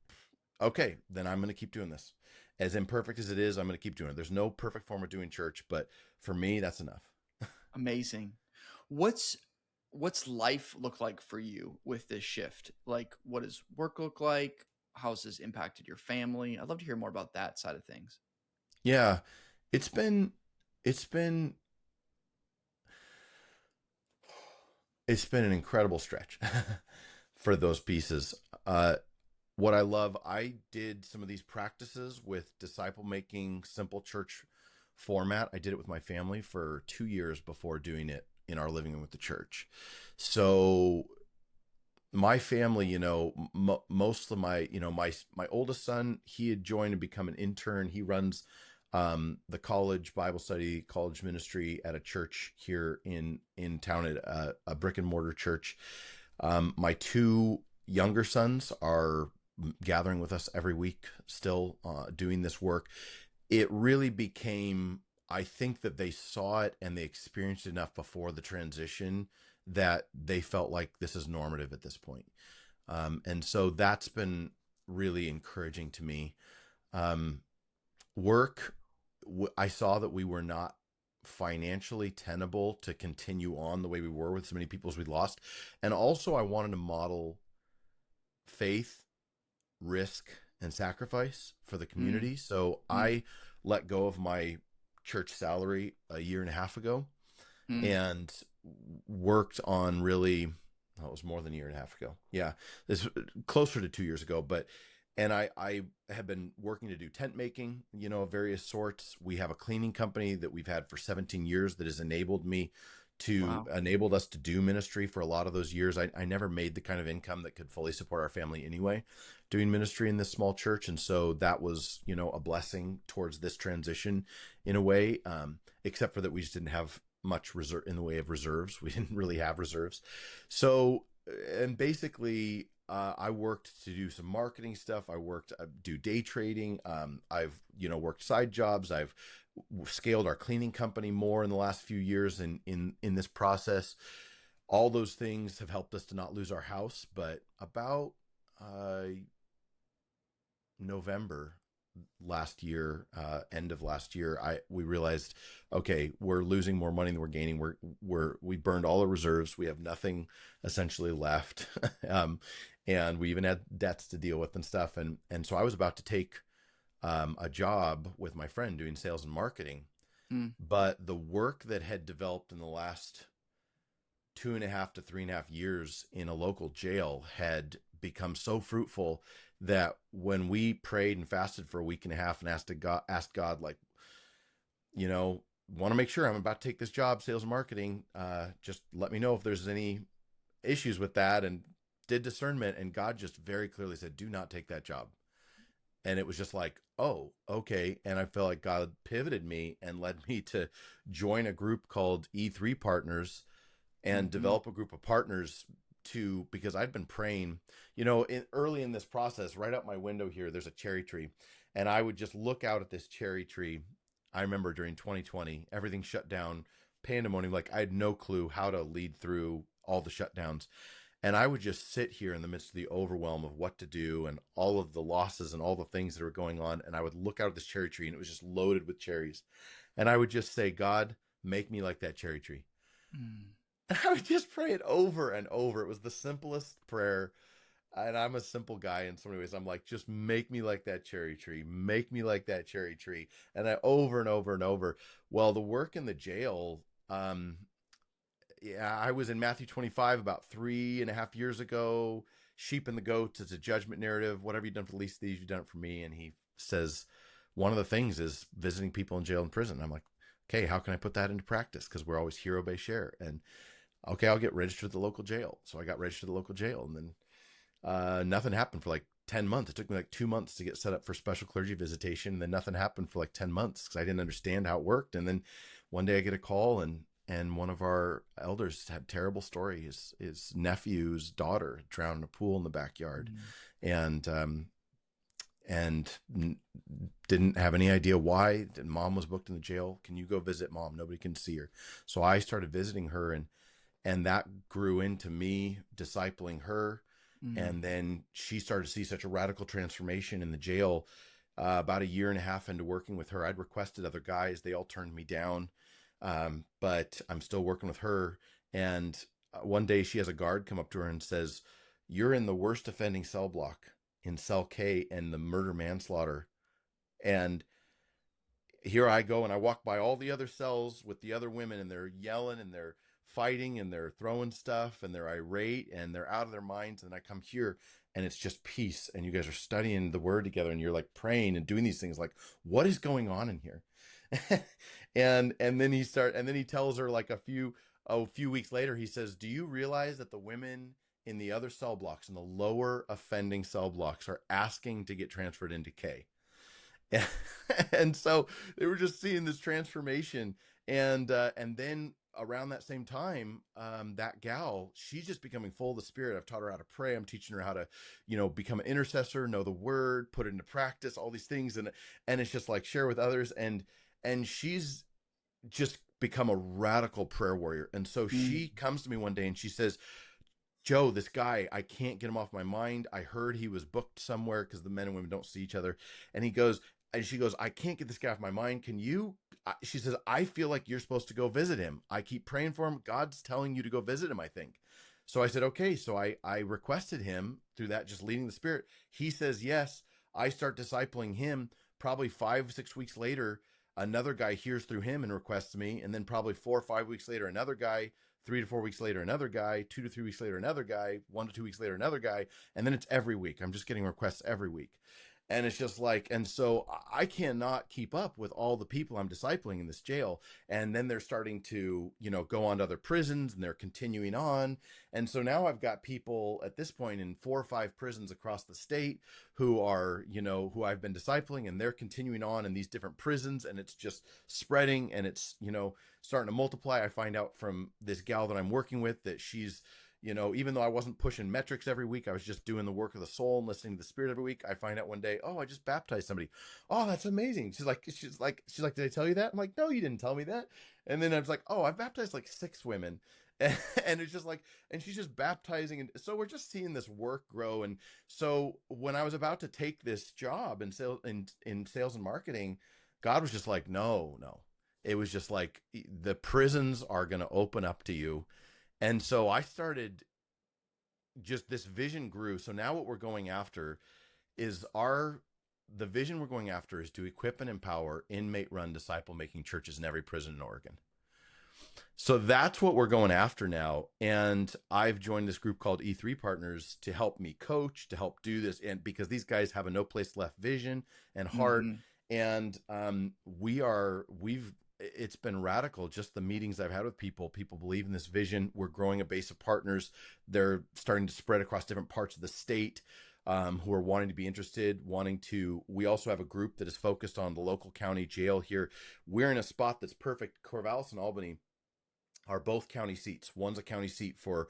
okay, then I'm going to keep doing this. As imperfect as it is, I'm going to keep doing it. There's no perfect form of doing church, but for me, that's enough. Amazing. What's what's life look like for you with this shift? Like, what does work look like? How's this impacted your family? I'd love to hear more about that side of things. Yeah, it's been, it's been, it's been an incredible stretch for those pieces. What I love, I did some of these practices with disciple making, simple church format. I did it with my family for 2 years before doing it in our living room with the church. So my family, most of my oldest son, he had joined and become an intern. He runs the college Bible study, college ministry at a church here in town, at a brick and mortar church. My two younger sons are gathering with us every week, still doing this work. It really became, I think that they saw it and they experienced it enough before the transition that they felt like this is normative at this point. And so that's been really encouraging to me. Um, work, I saw that we were not financially tenable to continue on the way we were with so many people as we lost. And also, I wanted to model faith, risk, and sacrifice for the Mm. community. So Mm. I let go of my church salary a year and a half ago, Mm. and worked on really, oh, it was more than a year and a half ago. Yeah, this closer to 2 years ago. But and I have been working to do tent making, of various sorts. We have a cleaning company that we've had for 17 years that has Wow. enabled us to do ministry for a lot of those years. I never made the kind of income that could fully support our family anyway, doing ministry in this small church. And so that was, a blessing towards this transition in a way, except for that we just didn't have much reserve in the way of reserves. We didn't really have reserves. So, and basically, I worked to do some marketing stuff. I worked do day trading. I've worked side jobs. I've scaled our cleaning company more in the last few years. In this process, all those things have helped us to not lose our house. But about uh, November last year, end of last year, we realized, okay, we're losing more money than we're gaining. We burned all our reserves. We have nothing essentially left, and we even had debts to deal with and stuff. And so I was about to take a job with my friend doing sales and marketing, Mm. but the work that had developed in the last 2.5 to 3.5 years in a local jail had become so fruitful that when we prayed and fasted for a week and a half and asked God, like, want to make sure I'm about to take this job, sales and marketing. Just let me know if there's any issues with that, and did discernment. And God just very clearly said, do not take that job. And it was just like, oh, okay. And I felt like God pivoted me and led me to join a group called E3 Partners and Mm-hmm. develop a group of partners because I'd been praying, early in this process, right out my window here, there's a cherry tree. And I would just look out at this cherry tree. I remember during 2020, everything shut down, pandemonium. Like I had no clue how to lead through all the shutdowns. And I would just sit here in the midst of the overwhelm of what to do and all of the losses and all the things that were going on. And I would look out at this cherry tree and it was just loaded with cherries. And I would just say, God, make me like that cherry tree. Mm. And I would just pray it over and over. It was the simplest prayer. And I'm a simple guy in so many ways. I'm like, just make me like that cherry tree. Make me like that cherry tree. And I over and over and over. Well, the work in the jail, yeah, I was in Matthew 25 about 3.5 years ago. Sheep and the goats, it's a judgment narrative. Whatever you've done for the least of these, you've done it for me. And he says one of the things is visiting people in jail and prison. I'm like, okay, how can I put that into practice? Because we're always hero, obey, share. And okay, I'll get registered at the local jail. So I got registered at the local jail, and then nothing happened for like 10 months. It took me like 2 months to get set up for special clergy visitation. And then nothing happened for like 10 months because I didn't understand how it worked. And then one day I get a call, and one of our elders had a terrible story. His nephew's daughter drowned in a pool in the backyard, Mm. and didn't have any idea why. And mom was booked in the jail. Can you go visit mom? Nobody can see her. So I started visiting her, and that grew into me discipling her. Mm. And then she started to see such a radical transformation in the jail. About a year and a half into working with her, I'd requested other guys. They all turned me down. But I'm still working with her. And one day she has a guard come up to her and says, "You're in the worst offending cell block in cell K and the murder manslaughter." And here I go, and I walk by all the other cells with the other women, and they're yelling and they're fighting and they're throwing stuff and they're irate and they're out of their minds. And I come here and it's just peace. And you guys are studying the word together and you're like praying and doing these things. Like, what is going on in here? And then he tells her like a few weeks later, he says, "Do you realize that the women in the other cell blocks, in the lower offending cell blocks, are asking to get transferred into K?" And so they were just seeing this transformation. And then around that same time, that gal, she's just becoming full of the spirit. I've taught her how to pray. I'm teaching her how to, become an intercessor, know the word, put it into practice, all these things. And it's just like share with others. And she's just become a radical prayer warrior. And so Mm. she comes to me one day and she says, "Joe, this guy, I can't get him off my mind. I heard he was booked somewhere," because the men and women don't see each other. And she goes, "I can't get this guy off my mind. Can you?" She says, "I feel like you're supposed to go visit him. I keep praying for him. God's telling you to go visit him, I think." So I said, okay. So I requested him through that, just leading the spirit. He says, yes. I start discipling him. Probably 5, 6 weeks later, another guy hears through him and requests me. And then probably 4 or 5 weeks later, another guy. 3 to 4 weeks later, another guy. 2 to 3 weeks later, another guy. 1 to 2 weeks later, another guy. And then it's every week. I'm just getting requests every week. And it's just like, and so I cannot keep up with all the people I'm discipling in this jail. And then they're starting to, go on to other prisons and they're continuing on. And so now I've got people at this point in 4 or 5 prisons across the state who are, who I've been discipling, and they're continuing on in these different prisons. And it's just spreading, and it's, starting to multiply. I find out from this gal that I'm working with that she's Even though I wasn't pushing metrics every week, I was just doing the work of the soul and listening to the Spirit every week. I find out one day, oh, I just baptized somebody. Oh, that's amazing. She's like, did I tell you that? I'm like, no, you didn't tell me that. And then I was like, oh, I've baptized like 6 women. And it's just like, and she's just baptizing. And so we're just seeing this work grow. And so when I was about to take this job in sales and marketing, God was just like, no, no. It was just like, the prisons are going to open up to you. And so I started, just this vision grew. So now what we're going after is the vision we're going after is to equip and empower inmate run disciple making churches in every prison in Oregon. So that's what we're going after now. And I've joined this group called E3 Partners to help me coach, to help do this. And because these guys have a no place left vision and heart. Mm-hmm. And it's been radical. Just the meetings I've had with people believe in this vision. We're growing a base of partners. They're starting to spread across different parts of the state, who are wanting to be interested, we also have a group that is focused on the local county jail here. We're in a spot that's perfect. Corvallis and Albany are both county seats. One's a county seat for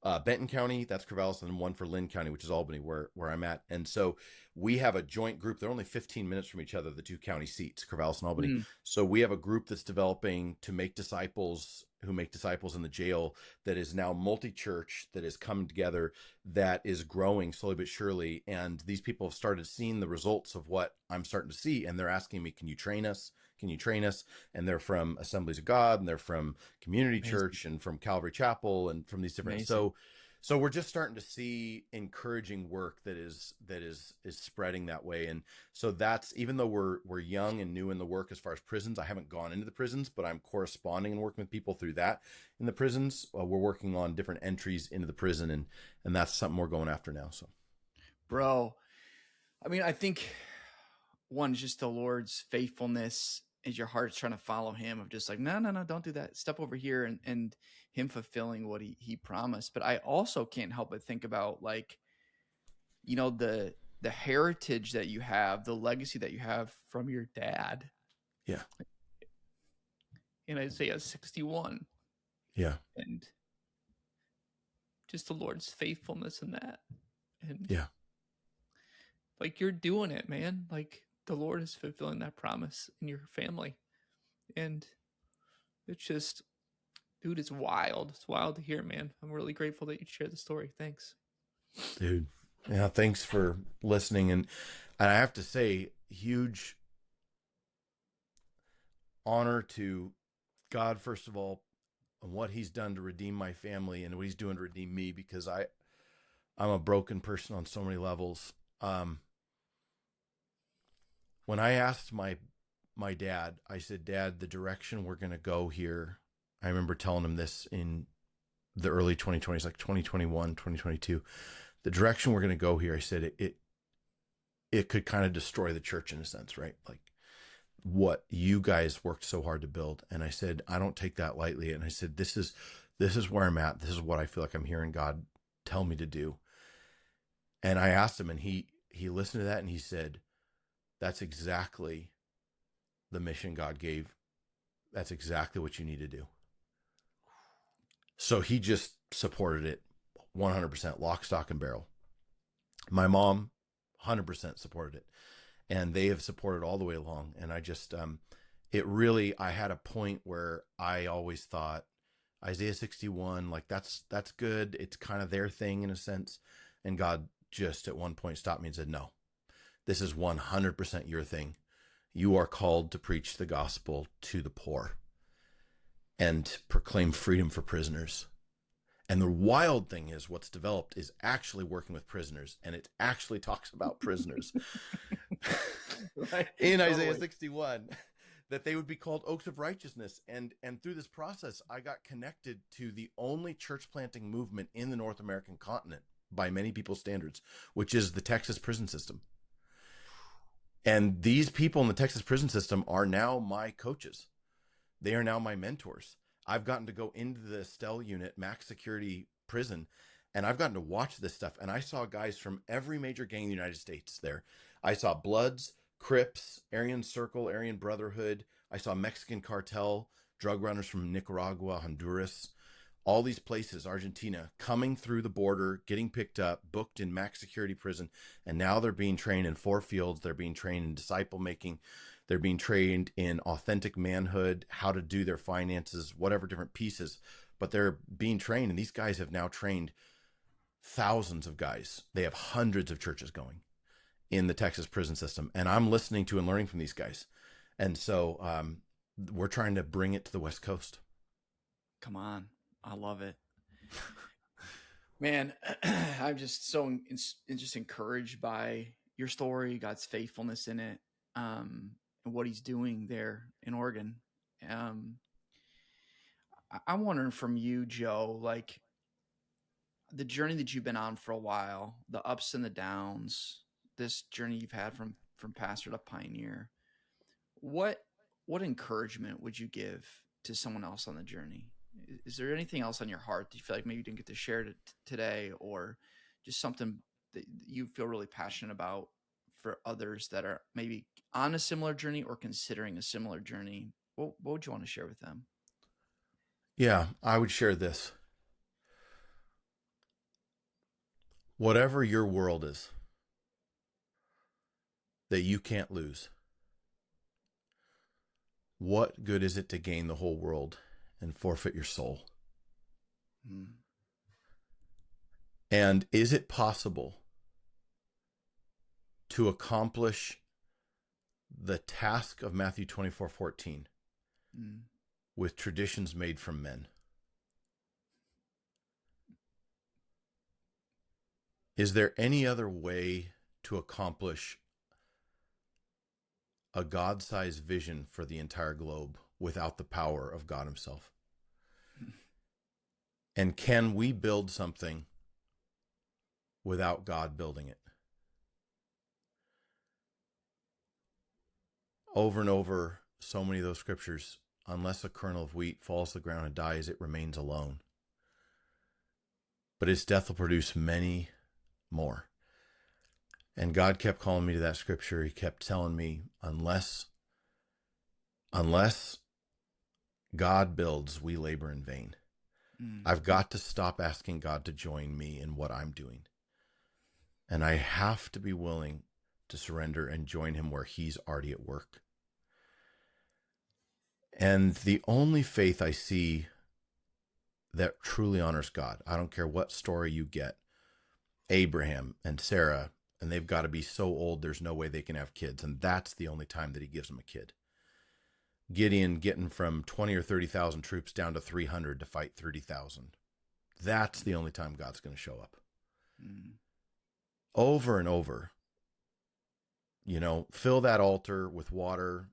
Benton County, that's Corvallis, and one for Lynn County, which is Albany, where I'm at. And so we have a joint group. They're only 15 minutes from each other, the 2 county seats, Corvallis and Albany. Mm. So we have a group that's developing to make disciples who make disciples in the jail, that is now multi-church, that is coming together, that is growing slowly but surely. And these people have started seeing the results of what I'm starting to see. And they're asking me, can you train us? Can you train us? And they're from Assemblies of God, and they're from Community Amazing. Church, and from Calvary Chapel, and from these different. Amazing. So we're just starting to see encouraging work that is spreading that way. And so that's, even though we're young and new in the work as far as prisons, I haven't gone into the prisons, but I'm corresponding and working with people through that in the prisons. We're working on different entries into the prison, and that's something we're going after now. So, Bro, I mean, I think one is just the Lord's faithfulness as your heart's trying to follow him, of just like, no, no, no, don't do that. Step over here, and him fulfilling what he promised. But I also can't help but think about, like, the heritage that you have, the legacy that you have from your dad yeah, in Isaiah 61, yeah, and just the Lord's faithfulness in that. And yeah. like, you're doing it, man. Like, the Lord is fulfilling that promise in your family. And it's just, dude, it's wild. It's wild to hear, man. I'm really grateful that you shared the story. Thanks. Dude. Yeah, thanks for listening. And I have to say, huge honor to God, first of all, and what he's done to redeem my family, and what he's doing to redeem me, because I'm a broken person on so many levels. When I asked my dad, I said, Dad, the direction we're going to go here, I remember telling him this in the early 2020s, like 2021, 2022, the direction we're going to go here, I said, it could kind of destroy the church in a sense, right? Like, what you guys worked so hard to build. And I said, I don't take that lightly. And I said, this is where I'm at. This is what I feel like I'm hearing God tell me to do. And I asked him, and he listened to that, and he said, that's exactly the mission God gave. That's exactly what you need to do. So he just supported it 100%, lock, stock, and barrel. My mom 100% supported it, and they have supported all the way along. And I just, I had a point where I always thought Isaiah 61, like, that's good. It's kind of their thing in a sense. And God just at one point stopped me and said, no, this is 100% your thing. You are called to preach the gospel to the poor and proclaim freedom for prisoners. And the wild thing is, what's developed is actually working with prisoners, and it actually talks about prisoners Right. in Totally. Isaiah 61, that they would be called oaks of righteousness. And through this process, I got connected to the only church planting movement in the North American continent by many people's standards, which is the Texas prison system. And these people in the Texas prison system are now my coaches. They are now my mentors. I've gotten to go into the Estelle unit, max security prison, and I've gotten to watch this stuff. And I saw guys from every major gang in the United States there. I saw Bloods, Crips, Aryan Circle, Aryan Brotherhood. I saw Mexican cartel, drug runners from Nicaragua, Honduras, all these places, Argentina, coming through the border, getting picked up, booked in max security prison, and now they're being trained in 4 fields. They're being trained in disciple making. They're being trained in authentic manhood, how to do their finances, whatever different pieces. But they're being trained, and these guys have now trained thousands of guys. They have hundreds of churches going in the Texas prison system, and I'm listening to and learning from these guys. And so we're trying to bring it to the West Coast. Come on. I love it. Man, I'm just so just encouraged by your story, God's faithfulness in it, and what He's doing there in Oregon. Um, I'm wondering from you, Joe, like the journey that you've been on for a while, the ups and the downs, this journey you've had from pastor to pioneer. What what encouragement would you give to someone else on the journey? Is there anything else on your heart that you feel like maybe you didn't get to share today, or just something that you feel really passionate about for others that are maybe on a similar journey or considering a similar journey? What would you want to share with them? Yeah, I would share this. Whatever your world is that you can't lose, what good is it to gain the whole world and forfeit your soul? Mm, And is it possible to accomplish the task of Matthew 24:14 mm, with traditions made from men? Is there any other way to accomplish a God sized vision for the entire globe without the power of God Himself? mm, And can we build something without God building it? Over and over, so many of those scriptures, unless a kernel of wheat falls to the ground and dies, it remains alone. But its death will produce many more. And God kept calling me to that scripture. He kept telling me, unless God builds, we labor in vain. mm, I've got to stop asking God to join me in what I'm doing. And I have to be willing to surrender and join Him where He's already at work. And the only faith I see that truly honors God, I don't care what story you get, Abraham and Sarah, and they've got to be so old, there's no way they can have kids. And that's the only time that He gives them a kid. Gideon getting from 20 or 30,000 troops down to 300 to fight 30,000. That's the only time God's going to show up. mm, Over and over, fill that altar with water,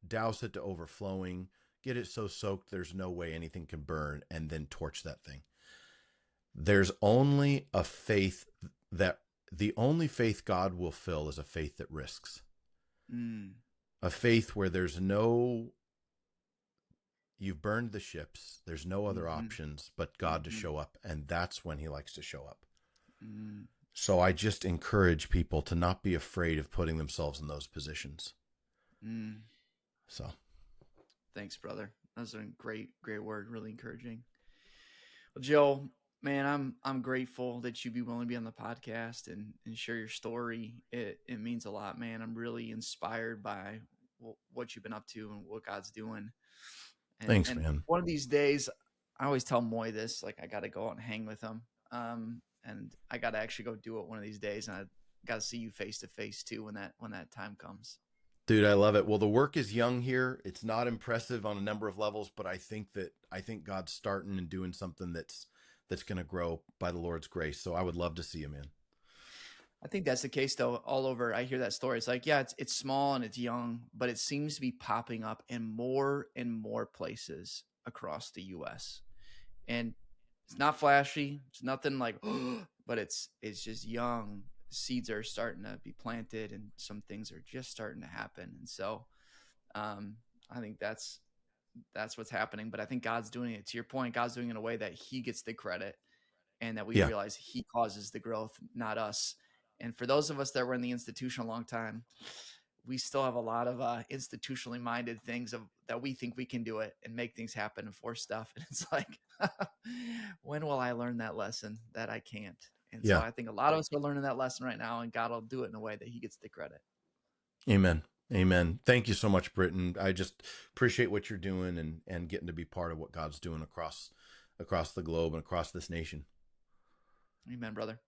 douse it to overflowing, get it so soaked there's no way anything can burn, and then torch that thing. There's only a faith that the only faith God will fill is a faith that risks. mm, A faith where you've burned the ships, there's no other mhm, options but God to mhm, show up, and that's when He likes to show up. mm, So I just encourage people to not be afraid of putting themselves in those positions. mm. So Thanks, brother. That was a great word. Really encouraging. Well, Joe, man, I'm grateful that you'd be willing to be on the podcast and share your story. It means a lot, man. I'm really inspired by what you've been up to and what God's doing. thanks, And man. one of these days, I always tell Moy this, like I got to go out and hang with him. And I got to actually go do it one of these days, and I got to see you face to face too when that time comes. Dude, I love it. Well, the work is young here. It's not impressive on a number of levels, but I think God's starting and doing something that's going to grow by the Lord's grace. So I would love to see Him in. I think that's the case though. All over, I hear that story. It's like, yeah, it's small and it's young, but it seems to be popping up in more and more places across the U.S. And it's not flashy. It's nothing like, but it's just young. Seeds are starting to be planted, and some things are just starting to happen. And so, um, I think that's what's happening. But I think God's doing it. To your point, God's doing it in a way that He gets the credit, and that we Yeah. realize He causes the growth, not us. And for those of us that were in the institution a long time, we still have a lot of institutionally minded things of that we think we can do it and make things happen and force stuff. And it's like, when will I learn that lesson that I can't? And so Yeah. I think a lot of us are learning that lesson right now, and God will do it in a way that He gets the credit. Amen. Amen. Thank you so much, Britton. I just appreciate what you're doing and getting to be part of what God's doing across the globe and across this nation. Amen, brother.